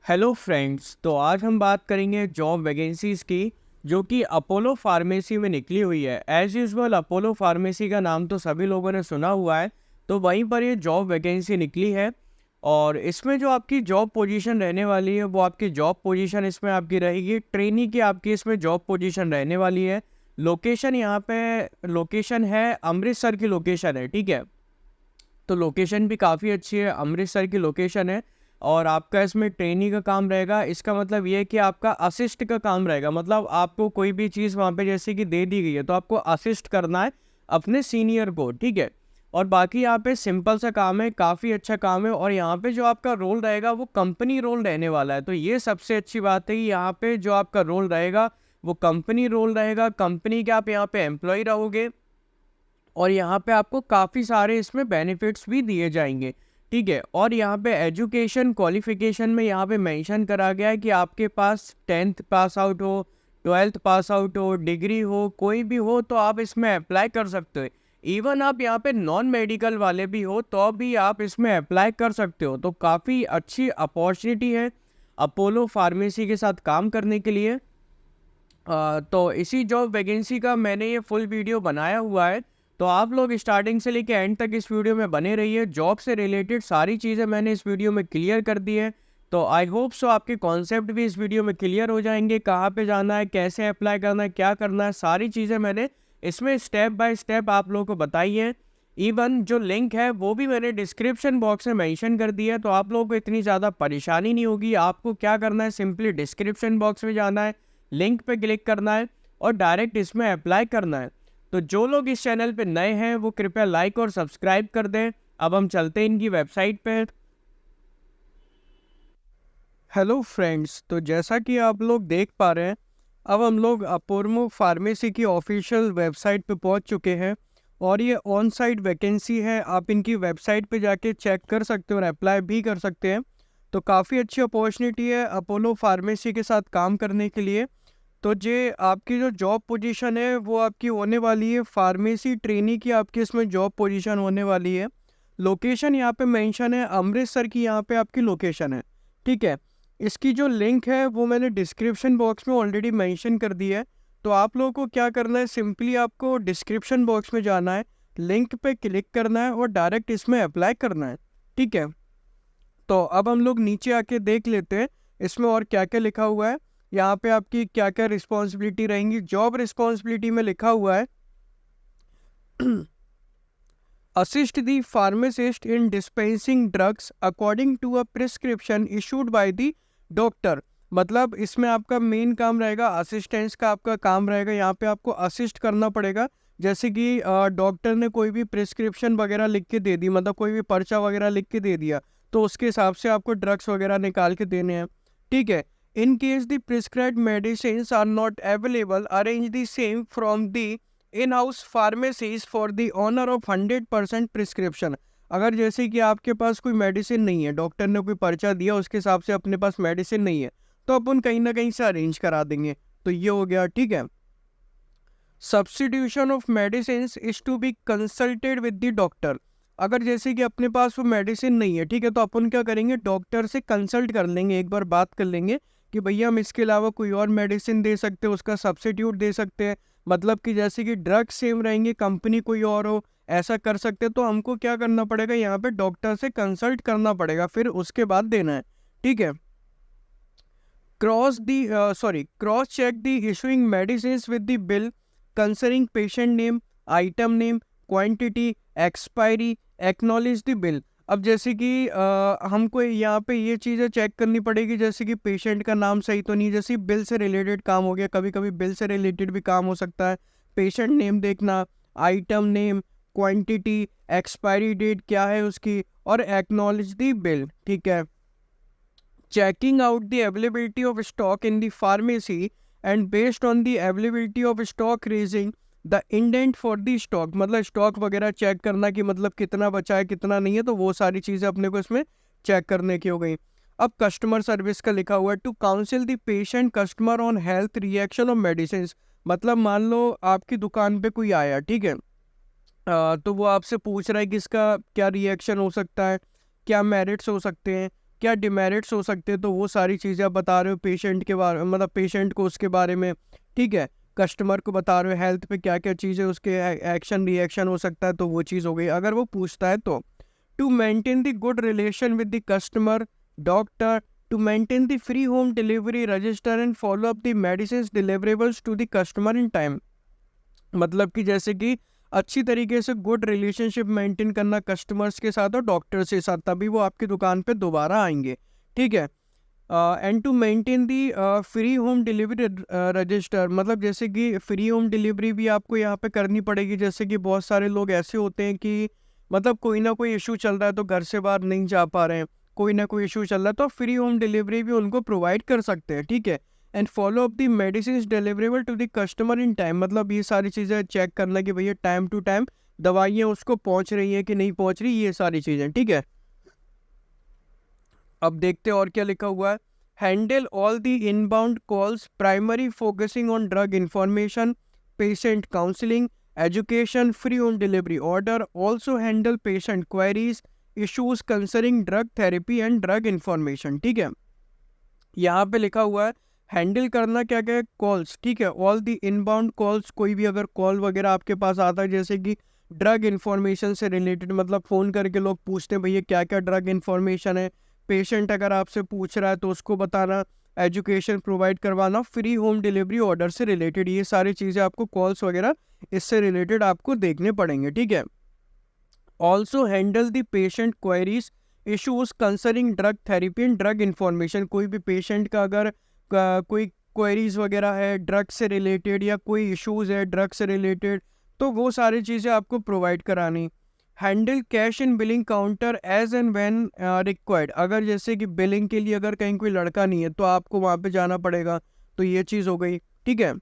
Hello friends, तो आज हम बात करेंगे जॉब वैकेंसीज़ की जो कि अपोलो फार्मेसी में निकली हुई है। एज़ यूजुअल अपोलो फार्मेसी का नाम तो सभी लोगों ने सुना हुआ है, तो वहीं पर ये जॉब वैकेंसी निकली है। और इसमें जो आपकी जॉब पोजीशन रहने वाली है वो आपकी जॉब पोजीशन इसमें आपकी रहेगी ट्रेनी की, आपकी इसमें जॉब पोजीशन रहने वाली है। लोकेशन यहाँ पे लोकेशन है अमृतसर की लोकेशन है, ठीक है। तो लोकेशन भी काफ़ी अच्छी है, अमृतसर की लोकेशन है। और आपका इसमें ट्रेनी का काम रहेगा। इसका मतलब ये है कि आपका असिस्ट का काम रहेगा, मतलब आपको कोई भी चीज़ वहाँ पे जैसे कि दे दी गई है तो आपको असिस्ट करना है अपने सीनियर को, ठीक है। और बाकी यहाँ पे सिंपल सा काम है, काफ़ी अच्छा काम है। और यहाँ पे जो आपका रोल रहेगा वो कंपनी रोल रहने वाला है। तो ये सबसे अच्छी बात है कि यहाँ पे जो आपका रोल रहेगा वो कंपनी रोल रहेगा। कंपनी के आप यहाँ पे एम्प्लॉय रहोगे और यहाँ पे आपको काफ़ी सारे इसमें बेनिफिट्स भी दिए जाएंगे, ठीक है। और यहाँ पे एजुकेशन क्वालिफिकेशन में यहाँ पे मेंशन करा गया है कि आपके पास 10th पास आउट हो, 12th पास आउट हो, डिग्री हो, कोई भी हो तो आप इसमें अप्लाई कर सकते हो। इवन आप यहाँ पे नॉन मेडिकल वाले भी हो तो भी आप इसमें अप्लाई कर सकते हो। तो काफ़ी अच्छी अपॉर्चुनिटी है अपोलो फार्मेसी के साथ काम करने के लिए। तो इसी जॉब वैकेंसी का मैंने ये फुल वीडियो बनाया हुआ है, तो आप लोग स्टार्टिंग से लेके एंड तक इस वीडियो में बने रहिए। जॉब से रिलेटेड सारी चीज़ें मैंने इस वीडियो में क्लियर कर दी है। तो आई होप सो आपके कॉन्सेप्ट भी इस वीडियो में क्लियर हो जाएंगे, कहाँ पे जाना है, कैसे अप्लाई करना है, क्या करना है, सारी चीज़ें मैंने इसमें स्टेप बाय स्टेप आप लोगों को बताई है। इवन जो लिंक है वो भी मैंने डिस्क्रिप्शन बॉक्स में मेंशन कर दिया है, तो आप लोगों को इतनी ज़्यादा परेशानी नहीं होगी। आपको क्या करना है, सिंपली डिस्क्रिप्शन बॉक्स में जाना है, लिंक पे क्लिक करना है और डायरेक्ट इसमें अप्लाई करना है। तो जो लोग इस चैनल पे नए हैं वो कृपया लाइक और सब्सक्राइब कर दें। अब हम चलते हैं इनकी वेबसाइट पे। हेलो फ्रेंड्स, तो जैसा कि आप लोग देख पा रहे हैं, अब हम लोग अपोलो फार्मेसी की ऑफिशियल वेबसाइट पे पहुंच चुके हैं और ये ऑन साइट वैकेंसी है। आप इनकी वेबसाइट पे जाके चेक कर सकते हो और अप्लाई भी कर सकते हैं। तो काफ़ी अच्छी अपॉर्चुनिटी है अपोलो फार्मेसी के साथ काम करने के लिए। तो जे आपकी जो जॉब पोजीशन है वो आपकी होने वाली है फार्मेसी ट्रेनी की, आपकी इसमें जॉब पोजीशन होने वाली है। लोकेशन यहाँ पे मेंशन है अमृतसर की, यहाँ पे आपकी लोकेशन है, ठीक है। इसकी जो लिंक है वो मैंने डिस्क्रिप्शन बॉक्स में ऑलरेडी मेंशन कर दी है। तो आप लोगों को क्या करना है, सिंपली आपको डिस्क्रिप्शन बॉक्स में जाना है, लिंक पे क्लिक करना है और डायरेक्ट इसमें अप्लाई करना है, ठीक है। तो अब हम लोग नीचे आके देख लेते हैं इसमें और क्या क्या लिखा हुआ है। यहाँ पे आपकी क्या क्या रिस्पॉन्सिबिलिटी रहेंगी। जॉब रिस्पॉन्सिबिलिटी में लिखा हुआ है assist the pharmacist in dispensing drugs according to a prescription issued by the doctor। मतलब इसमें आपका मेन काम रहेगा असिस्टेंस का, आपका काम रहेगा यहाँ पे आपको असिस्ट करना पड़ेगा। जैसे कि डॉक्टर ने कोई भी प्रिस्क्रिप्शन वगैरह लिख के दे दी, मतलब कोई भी पर्चा वगैरह लिख के दे दिया, तो उसके हिसाब से आपको ड्रग्स वगैरह निकाल के देने हैं, ठीक है। In case the prescribed medicine are not available, arrange the same from the in house pharmacies for the honour of 100% prescription. अगर जैसे कि आपके पास कोई मेडिसिन नहीं है, डॉक्टर ने कोई पर्चा दिया उसके हिसाब से अपने पास मेडिसिन नहीं है, तो अपन कहीं ना कहीं से अरेंज करा देंगे। तो ये हो गया, ठीक है। Substitution of medicine is to be consulted with the doctor. अगर जैसे कि अपने पास वो मेडिसिन नहीं है, ठीक है, तो अपन क्या करेंगे, डॉक्टर से कंसल्ट कर लेंगे, एक बार बात कर लेंगे कि भैया हम इसके अलावा कोई और मेडिसिन दे सकते हैं, उसका सब्स्टिट्यूट दे सकते हैं। मतलब कि जैसे कि ड्रग सेम रहेंगे, कंपनी कोई और हो, ऐसा कर सकते हैं। तो हमको क्या करना पड़ेगा, यहाँ पे डॉक्टर से कंसल्ट करना पड़ेगा, फिर उसके बाद देना है, ठीक है। Cross check the issuing medicine with the bill concerning patient name, item name, quantity, expiry, acknowledge the bill. अब जैसे कि हमको यहाँ पे ये चीज़ें चेक करनी पड़ेगी, जैसे कि पेशेंट का नाम सही तो नहीं, जैसे बिल से रिलेटेड काम हो गया, कभी कभी बिल से रिलेटेड भी काम हो सकता है। पेशेंट नेम देखना, item name, quantity, expiry date क्या है उसकी, और एक्नॉलेज द बिल, ठीक है। Checking out the availability of stock in the pharmacy and based on the availability of stock raising the indent for the stock। मतलब stock वगैरह check करना कि मतलब कितना बचा है कितना नहीं है, तो वो सारी चीज़ें अपने को इसमें चेक करने की हो गई। अब कस्टमर सर्विस का लिखा हुआ है, to counsel the patient customer on health reaction of medicine. मतलब मान लो आपकी दुकान पे कोई आया, ठीक है, तो वो आपसे पूछ रहा है कि इसका क्या रिएक्शन हो सकता है, क्या मेरिट्स हो सकते हैं, क्या डिमेरिट्स हो सकते हैं, तो वो सारी चीज़ें आप बता रहे हो पेशेंट के बारे, मतलब पेशेंट को उसके बारे में, ठीक है। कस्टमर को बता रहे हो हेल्थ पे क्या क्या चीज़ें उसके एक्शन रिएक्शन हो सकता है, तो वो चीज़ हो गई। अगर वो पूछता है तो to maintain the good relation with the customer doctor, to maintain the free home delivery register and follow up the medicine deliverables to the customer in time. मतलब कि जैसे कि अच्छी तरीके से गुड रिलेशनशिप मेंटेन करना कस्टमर्स के साथ और डॉक्टर्स के साथ, तभी वो आपकी दुकान पे दोबारा आएंगे, ठीक है। And to maintain the free home delivery register, मतलब जैसे कि फ्री होम डिलीवरी भी आपको यहाँ पे करनी पड़ेगी। जैसे कि बहुत सारे लोग ऐसे होते हैं कि मतलब कोई ना कोई इशू चल रहा है तो घर से बाहर नहीं जा पा रहे हैं, कोई ना कोई इशू चल रहा है, तो फ्री होम डिलीवरी भी उनको प्रोवाइड कर सकते हैं, ठीक है। And follow up the medicine deliverable to the customer in time, मतलब ये सारी चीज़ें चेक करना कि भैया टाइम टू टाइम दवाइयाँ उसको पहुँच रही हैं कि नहीं पहुँच रही, ये सारी चीज़ें, ठीक है। अब देखते हैं और क्या लिखा हुआ है। Handle all the inbound calls primary focusing on drug information, patient counselling, education, free home delivery order, also handle patient queries, issues concerning drug therapy and drug information, ठीक है। यहाँ पे लिखा हुआ है हैंडल करना क्या क्या कॉल्स, ठीक है। ऑल दी इनबाउंड कॉल्स, कोई भी अगर कॉल वगैरह आपके पास आता है जैसे कि ड्रग इन्फॉर्मेशन से रिलेटेड, मतलब फ़ोन करके लोग पूछते हैं भैया क्या क्या ड्रग इन्फॉर्मेशन है, पेशेंट अगर आपसे पूछ रहा है तो उसको बताना, एजुकेशन प्रोवाइड करवाना, फ्री होम डिलीवरी ऑर्डर से रिलेटेड, ये सारी चीज़ें आपको कॉल्स वगैरह इससे रिलेटेड आपको देखने पड़ेंगे, ठीक है। Also handle the patient queries, issues concerning drug therapy and drug information, कोई भी पेशेंट का अगर कोई क्वेरीज वगैरह है ड्रग से रिलेटेड या कोई इश्यूज है ड्रग से रिलेटेड, तो वो सारी चीज़ें आपको प्रोवाइड करानी। Handle cash in billing counter as and when required, अगर जैसे कि बिलिंग के लिए अगर कहीं कोई लड़का नहीं है तो आपको वहाँ पे जाना पड़ेगा, तो ये चीज़ हो गई, ठीक है।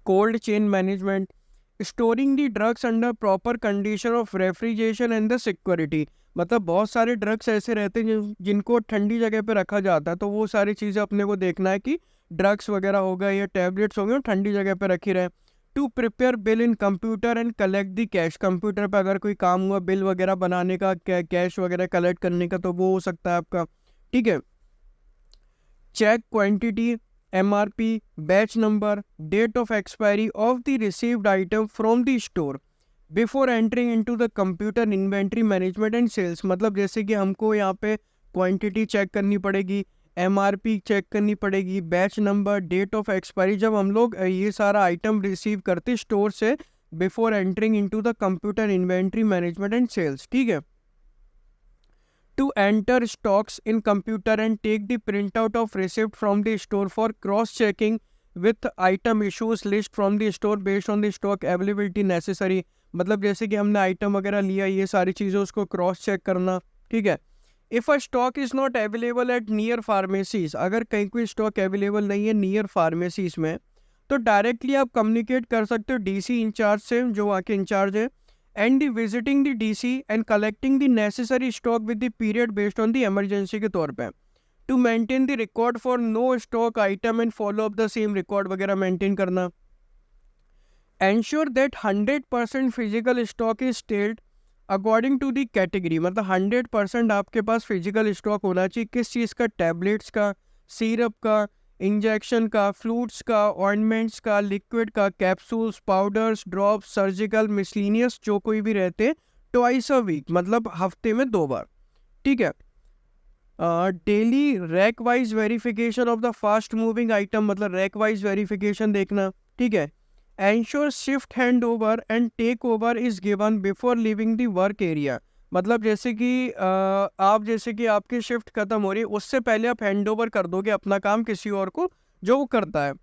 Cold chain management, storing the drugs under proper condition of refrigeration and the security, मतलब बहुत सारे ड्रग्स ऐसे रहते हैं जिनको ठंडी जगह पे रखा जाता है, तो वो सारी चीज़ें अपने को देखना है कि ड्रग्स वगैरह हो गए या टैबलेट्स हो गए वो ठंडी जगह पे रखी रहे। To prepare bill in computer and collect the cash, computer पे अगर कोई काम हुआ बिल वगैरह बनाने का, कैश वगैरह कलेक्ट करने का, तो वो हो सकता है आपका, ठीक है। Check quantity, MRP, batch number, date of expiry of the received item from the store before entering into the computer inventory management and sales, मतलब जैसे कि हमको यहाँ पे क्वांटिटी चेक करनी पड़ेगी, MRP चेक करनी पड़ेगी, batch number, date of expiry, जब हम लोग ये सारा आइटम रिसीव करते स्टोर से before entering into the computer inventory management and sales, ठीक है। To enter stocks in computer and take the printout of receipt from the store for cross checking with item issues list from the store based on the stock availability necessary, मतलब जैसे कि हमने item वगैरह लिया ये सारी चीज़ें उसको क्रॉस चेक करना, ठीक है। If a stock is not available at near pharmacies, अगर कहीं कोई स्टॉक अवेलेबल नहीं है नियर फार्मेसीज में, तो डायरेक्टली आप कम्युनिकेट कर सकते हो DC इंचार्ज से, जो वहाँ के इंचार्ज है, and the visiting the DC and collecting the necessary stock with the period based on the emergency के तौर पे। To maintain the record for no stock item and follow up the same record वगैरह maintain करना। Ensure that 100% physical stock is stalled according to the category, मतलब 100% आपके पास physical stock होना चाहिए, किस चीज़ का, टैबलेट्स का, सिरप का, इंजेक्शन का, फ्लूट्स का, ऑइंटमेंट्स का, लिक्विड का, capsules, powders, drops, surgical, miscellaneous जो कोई भी रहते, ट्वाइस अ वीक, मतलब हफ्ते में 2 बार, ठीक है। Daily rack wise verification of the fast moving item, मतलब रैक वाइज वेरिफिकेशन देखना, ठीक है। Ensure shift hand over and take over is given before leaving the work area, मतलब जैसे कि आप जैसे कि आपकी शिफ्ट खत्म हो रही है उससे पहले आप हैंड ओवर कर दोगे अपना काम किसी और को जो वो करता है।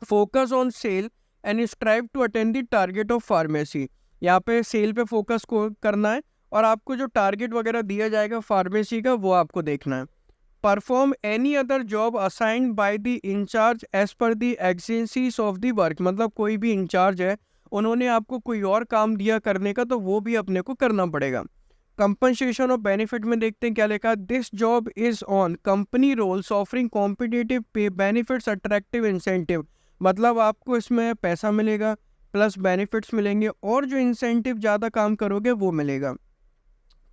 Focus on sale and strive to attend the target of pharmacy, यहाँ पे सेल पे फोकस को करना है और आपको जो टारगेट वगैरह दिया जाएगा फार्मेसी का वो आपको देखना है। Perform any other job assigned by the incharge as per the exigencies of the work, मतलब कोई भी इंचार्ज है उन्होंने आपको कोई और काम दिया करने का तो वो भी अपने को करना पड़ेगा। कंपनसेशन और बेनिफिट में देखते हैं क्या लिखा है। This job is on company roles offering competitive पे बेनिफिट्स अट्रैक्टिव इंसेंटिव, मतलब आपको इसमें पैसा मिलेगा प्लस बेनिफिट्स मिलेंगे और जो इंसेंटिव ज़्यादा काम करोगे वो मिलेगा।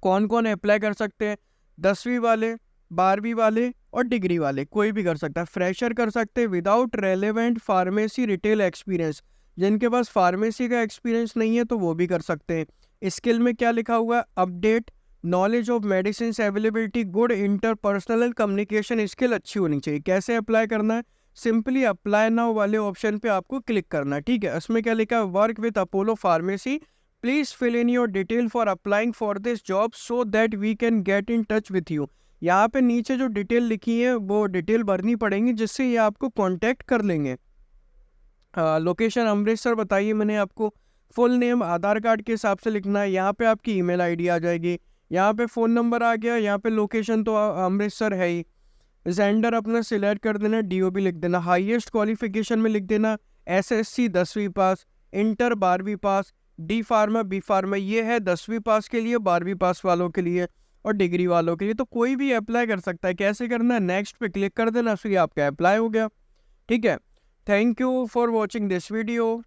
कौन कौन अप्लाई कर सकते हैं। 10वीं वाले, 12वीं वाले और डिग्री वाले, कोई भी कर सकता है। फ्रेशर कर सकते हैं without relevant pharmacy retail experience, जिनके पास फार्मेसी का एक्सपीरियंस नहीं है तो वो भी कर सकते हैं। स्किल में क्या लिखा हुआ है, update, knowledge of medicine availability, good interpersonal and communication skill अच्छी होनी चाहिए। कैसे अप्लाई करना है, सिंपली अप्लाई नाउ वाले ऑप्शन पे आपको क्लिक करना है, ठीक है। उसमें क्या लिखा है, work with Apollo pharmacy, please fill in your detail for applying for this job so that we can get in touch with you. यहाँ पे नीचे जो डिटेल लिखी है वो डिटेल भरनी पड़ेंगी, जिससे ये आपको कांटेक्ट कर लेंगे। लोकेशन अमृतसर बताइए मैंने आपको। फुल नेम आधार कार्ड के हिसाब से लिखना है। यहाँ पे आपकी ईमेल आईडी आ जाएगी, यहाँ पे फ़ोन नंबर आ गया, यहाँ पे लोकेशन तो अमृतसर है ही। जेंडर अपना सिलेक्ट कर देना, डीओबी लिख देना। हाईएस्ट क्वालिफिकेशन में लिख देना एसएससी 10वीं पास, इंटर 12वीं पास, डी फार्मा बी फार्मा, ये है 10वीं पास के लिए, 12वीं पास वालों के लिए और डिग्री वालों के लिए। तो कोई भी अप्लाई कर सकता है। कैसे करना है, नेक्स्ट पे क्लिक कर देना, फिर आपका अप्लाई हो गया, ठीक है। Thank you for watching this video.